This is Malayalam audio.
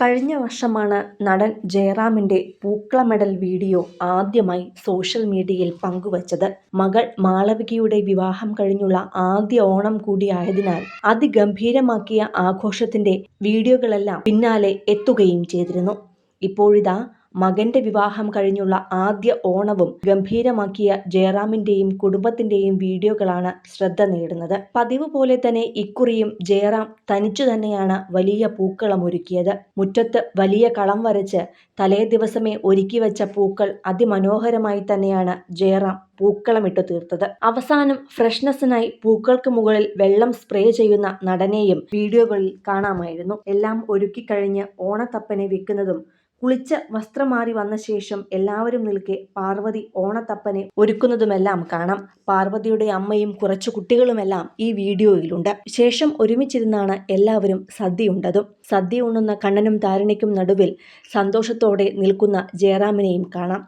കഴിഞ്ഞ വർഷമാണ് നടൻ ജയറാമിന്റെ പൂക്കള മെഡൽ വീഡിയോ ആദ്യമായി സോഷ്യൽ മീഡിയയിൽ പങ്കുവച്ചത്. മകൾ മാളവികയുടെ വിവാഹം കഴിഞ്ഞുള്ള ആദ്യ ഓണം കൂടിയായതിനാൽ അതിഗംഭീരമാക്കിയ ആഘോഷത്തിന്റെ വീഡിയോകളെല്ലാം പിന്നാലെ എത്തുകയും ചെയ്തിരുന്നു. ഇപ്പോഴിതാ മകന്റെ വിവാഹം കഴിഞ്ഞുള്ള ആദ്യ ഓണവും ഗംഭീരമാക്കിയ ജയറാമിന്റെയും കുടുംബത്തിന്റെയും വീഡിയോകളാണ് ശ്രദ്ധ നേടുന്നത്. പതിവ് പോലെ തന്നെ ഇക്കുറിയും ജയറാം തനിച്ചു തന്നെയാണ് വലിയ പൂക്കളം ഒരുക്കിയത്. മുറ്റത്ത് വലിയ കളം വരച്ച് തലേ ദിവസമേ ഒരുക്കി വെച്ച പൂക്കൾ അതിമനോഹരമായി തന്നെയാണ് ജയറാം പൂക്കളമിട്ടു തീർത്തത്. അവസാനം ഫ്രഷ്നെസ്സിനായി പൂക്കൾക്ക് മുകളിൽ വെള്ളം സ്പ്രേ ചെയ്യുന്ന നടനെയും വീഡിയോകളിൽ കാണാമായിരുന്നു. എല്ലാം ഒരുക്കിക്കഴിഞ്ഞ് ഓണത്തപ്പനെ വെക്കുന്നതും കുളിച്ച് വസ്ത്രം മാറി വന്ന ശേഷം എല്ലാവരും നിൽക്കെ പാർവതി ഓണത്തപ്പനെ ഒരുക്കുന്നതുമെല്ലാം കാണാം. പാർവതിയുടെ അമ്മയും കുറച്ചു കുട്ടികളുമെല്ലാം ഈ വീഡിയോയിലുണ്ട്. ശേഷം ഒരുമിച്ചിരുന്നാണ് എല്ലാവരും സദ്യയുണ്ടതും. സദ്യ ഉണ്ണുന്ന കണ്ണനും താരണിക്കും നടുവിൽ സന്തോഷത്തോടെ നിൽക്കുന്ന ജയറാമിനെയും കാണാം.